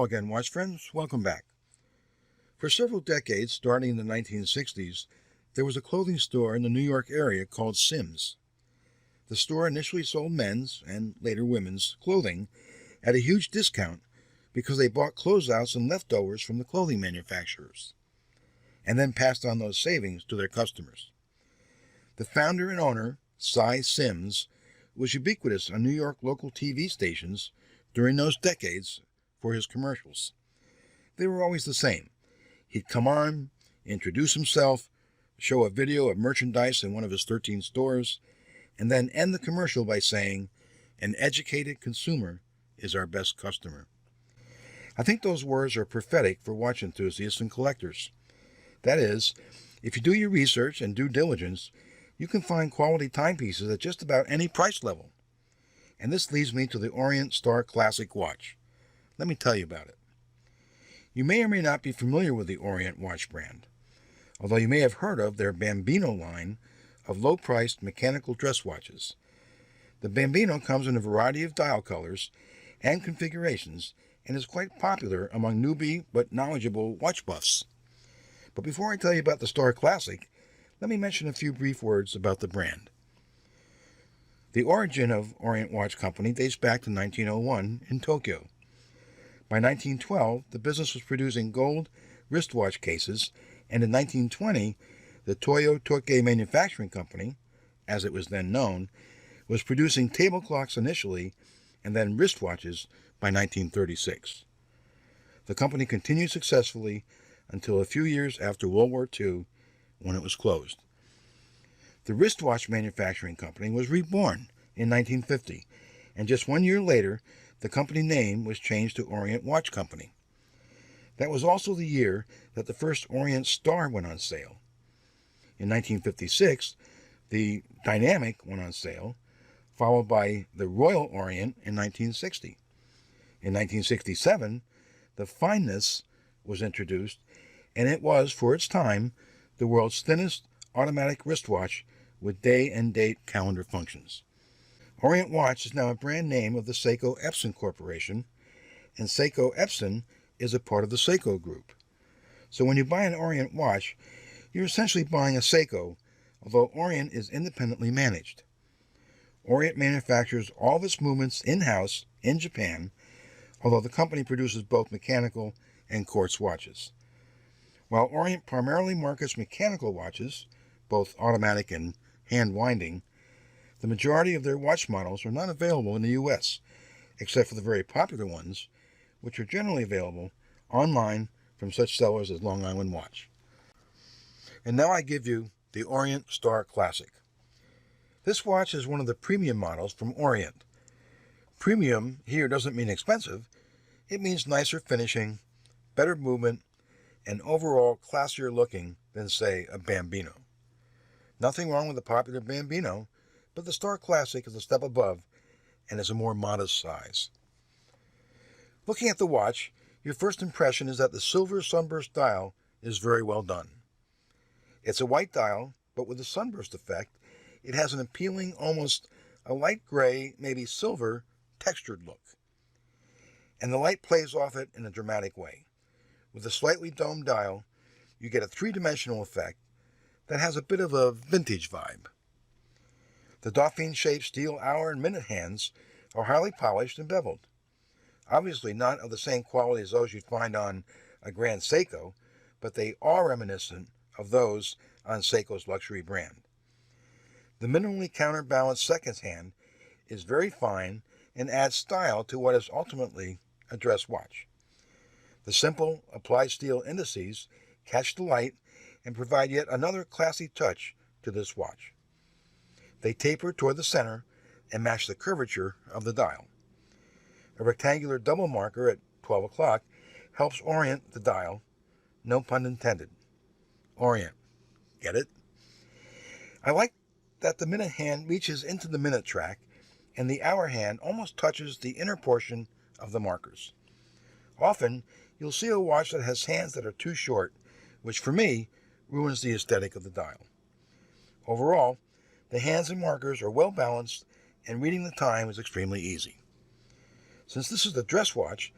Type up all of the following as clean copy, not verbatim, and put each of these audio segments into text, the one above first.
Hello again, watch friends. Welcome back. For several decades, starting in the 1960s, there was a clothing store in the New York area called Simms. The store initially sold men's and later women's clothing at a huge discount because they bought closeouts and leftovers from the clothing manufacturers and then passed on those savings to their customers. The founder and owner, Cy Simms, was ubiquitous on New York local TV stations during those decades for his commercials. They were always the same. He'd come on, introduce himself, show a video of merchandise in one of his 13 stores, and then end the commercial by saying, "An educated consumer is our best customer." I think those words are prophetic for watch enthusiasts and collectors. That is, if you do your research and due diligence, you can find quality timepieces at just about any price level. And this leads me to the Orient Star Classic watch. Let me tell you about it. You may or may not be familiar with the Orient watch brand, although you may have heard of their Bambino line of low-priced mechanical dress watches. The Bambino comes in a variety of dial colors and configurations and is quite popular among newbie but knowledgeable watch buffs. But before I tell you about the Star Classic, let me mention a few brief words about the brand. The origin of Orient Watch Company dates back to 1901 in Tokyo. By 1912, the business was producing gold wristwatch cases, and in 1920, the Toyo Tokei Manufacturing Company, as it was then known, was producing table clocks initially and then wristwatches by 1936. The company continued successfully until a few years after World War II, when it was closed. The wristwatch manufacturing company was reborn in 1950, and just 1 year later, the company name was changed to Orient Watch Company. That was also the year that the first Orient Star went on sale. In 1956, the Dynamic went on sale, followed by the Royal Orient in 1960. In 1967, the Fineness was introduced, and it was, for its time, the world's thinnest automatic wristwatch with day and date calendar functions. Orient Watch is now a brand name of the Seiko Epson Corporation, and Seiko Epson is a part of the Seiko Group. So when you buy an Orient watch, you're essentially buying a Seiko, although Orient is independently managed. Orient manufactures all of its movements in-house in Japan, although the company produces both mechanical and quartz watches. While Orient primarily markets mechanical watches, both automatic and hand-winding, the majority of their watch models are not available in the U.S., except for the very popular ones, which are generally available online from such sellers as Long Island Watch. And now I give you the Orient Star Classic. This watch is one of the premium models from Orient. Premium here doesn't mean expensive. It means nicer finishing, better movement, and overall classier looking than, say, a Bambino. Nothing wrong with the popular Bambino, but the Star Classic is a step above and is a more modest size. Looking at the watch, your first impression is that the silver sunburst dial is very well done. It's a white dial, but with the sunburst effect, it has an appealing, almost a light gray, maybe silver, textured look. And the light plays off it in a dramatic way. With a slightly domed dial, you get a three-dimensional effect that has a bit of a vintage vibe. The Dauphine-shaped steel hour and minute hands are highly polished and beveled. Obviously not of the same quality as those you'd find on a Grand Seiko, but they are reminiscent of those on Seiko's luxury brand. The minimally counterbalanced seconds hand is very fine and adds style to what is ultimately a dress watch. The simple applied steel indices catch the light and provide yet another classy touch to this watch. They taper toward the center and match the curvature of the dial. A rectangular double marker at 12 o'clock helps orient the dial, no pun intended. Orient. Get it? I like that the minute hand reaches into the minute track and the hour hand almost touches the inner portion of the markers. Often, you'll see a watch that has hands that are too short, which for me ruins the aesthetic of the dial. Overall, the hands and markers are well balanced and reading the time is extremely easy. Since this is a dress watch,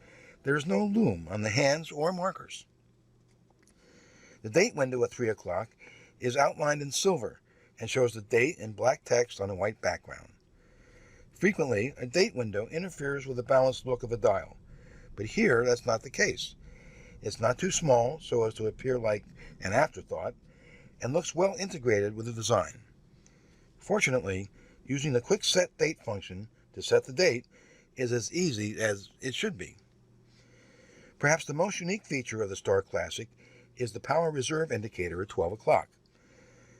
There is no lume on the hands or markers. The date window at 3 o'clock is outlined in silver and shows the date in black text on a white background. Frequently, a date window interferes with the balanced look of a dial, but here that's not the case. It's not too small so as to appear like an afterthought, and looks well integrated with the design. Fortunately, using the quick set date function to set the date is as easy as it should be. Perhaps the most unique feature of the Star Classic is the power reserve indicator at 12 o'clock.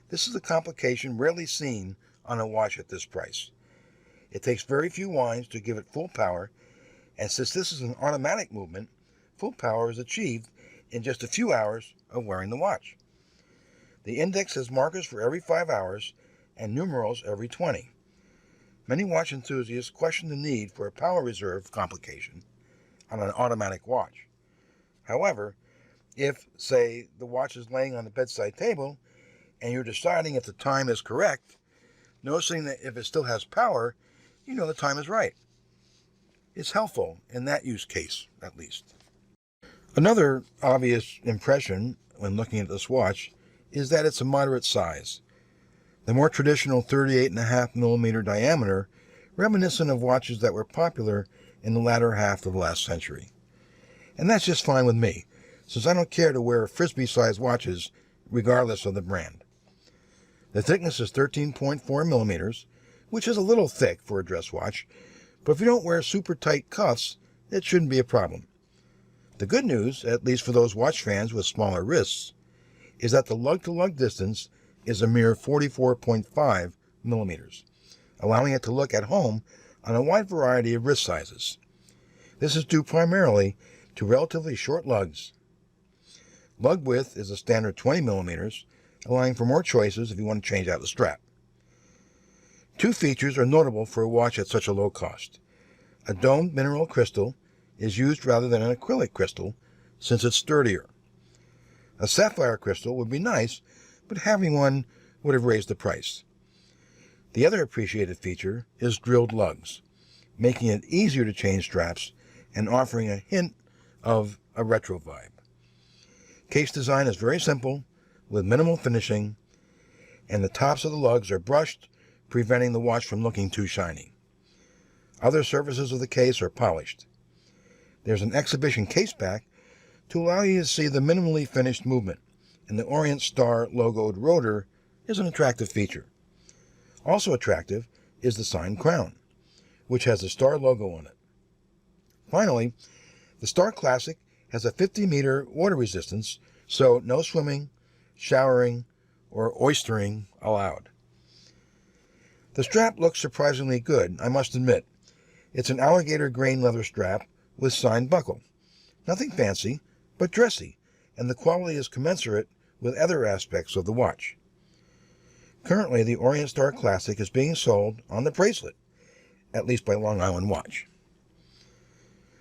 This is a complication rarely seen on a watch at this price. It takes very few winds to give it full power, and since this is an automatic movement, full power is achieved in just a few hours of wearing the watch. The index has markers for every 5 hours and numerals every 20. Many watch enthusiasts question the need for a power reserve complication on an automatic watch. However, if, say, the watch is laying on the bedside table and you're deciding if the time is correct, noticing that if it still has power, you know the time is right. It's helpful in that use case, at least. Another obvious impression when looking at this watch is that it's a moderate size. The more traditional 38.5mm diameter, reminiscent of watches that were popular in the latter half of the last century. And that's just fine with me, since I don't care to wear Frisbee-sized watches regardless of the brand. The thickness is 13.4mm, which is a little thick for a dress watch, but if you don't wear super tight cuffs, it shouldn't be a problem. The good news, at least for those watch fans with smaller wrists, is that the lug-to-lug distance is a mere 44.5mm, allowing it to look at home on a wide variety of wrist sizes. This is due primarily to relatively short lugs. Lug width is a standard 20mm, allowing for more choices if you want to change out the strap. Two features are notable for a watch at such a low cost. A domed mineral crystal is used rather than an acrylic crystal, since it's sturdier. A sapphire crystal would be nice, but having one would have raised the price. The other appreciated feature is drilled lugs, making it easier to change straps and offering a hint of a retro vibe. Case design is very simple, with minimal finishing, and the tops of the lugs are brushed, preventing the watch from looking too shiny. Other surfaces of the case are polished. There's an exhibition caseback to allow you to see the minimally finished movement, and the Orient Star logoed rotor is an attractive feature. Also attractive is the signed crown, which has the Star logo on it. Finally, the Star Classic has a 50-meter water resistance, so no swimming, showering, or oystering allowed. The strap looks surprisingly good, I must admit. It's an alligator grain leather strap with signed buckle. Nothing fancy, but dressy, and the quality is commensurate with other aspects of the watch. Currently, the Orient Star Classic is being sold on the bracelet, at least by Long Island Watch.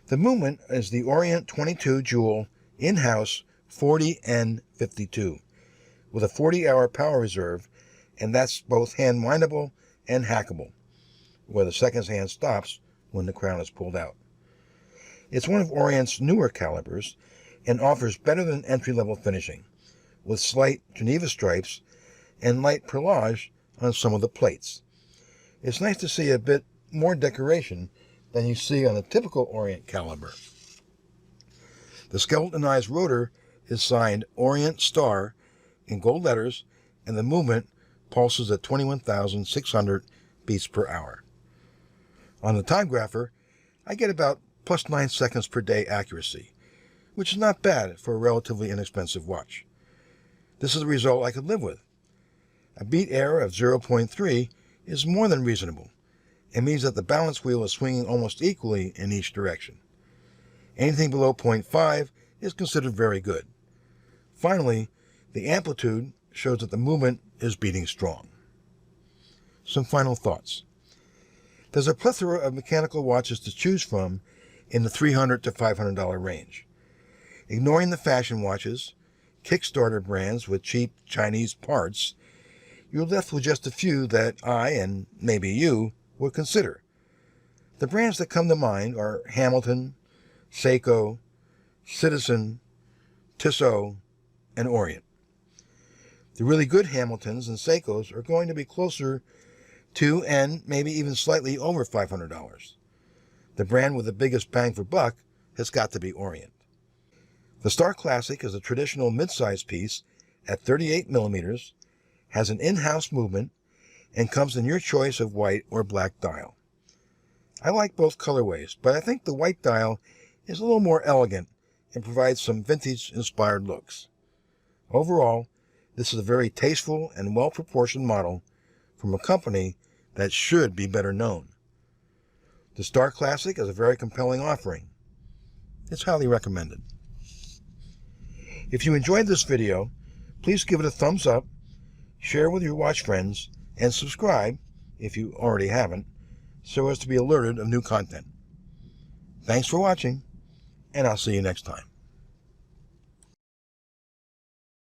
The movement is the Orient 22 Jewel in-house 40N52 with a 40-hour power reserve, and that's both hand-windable and hackable, where the second hand stops when the crown is pulled out. It's one of Orient's newer calibers and offers better than entry-level finishing, with slight Geneva stripes and light perlage on some of the plates. It's nice to see a bit more decoration than you see on a typical Orient caliber. The skeletonized rotor is signed Orient Star in gold letters, and the movement pulses at 21,600 beats per hour. On the time grapher, I get about plus 9 seconds per day accuracy, which is not bad for a relatively inexpensive watch. This is a result I could live with. A beat error of 0.3 is more than reasonable. It means that the balance wheel is swinging almost equally in each direction. Anything below 0.5 is considered very good. Finally, the amplitude shows that the movement is beating strong. Some final thoughts. There's a plethora of mechanical watches to choose from in the $300 to $500 range. Ignoring the fashion watches, Kickstarter brands with cheap Chinese parts, you're left with just a few that I, and maybe you, would consider. The brands that come to mind are Hamilton, Seiko, Citizen, Tissot, and Orient. The really good Hamiltons and Seikos are going to be closer to and maybe even slightly over $500. The brand with the biggest bang for buck has got to be Orient. The Star Classic is a traditional mid-size piece at 38 millimeters, has an in-house movement, and comes in your choice of white or black dial. I like both colorways, but I think the white dial is a little more elegant and provides some vintage-inspired looks. Overall, this is a very tasteful and well-proportioned model from a company that should be better known. The Star Classic is a very compelling offering. It's highly recommended. If you enjoyed this video, please give it a thumbs up, share with your watch friends, and subscribe, if you already haven't, so as to be alerted of new content. Thanks for watching, and I'll see you next time.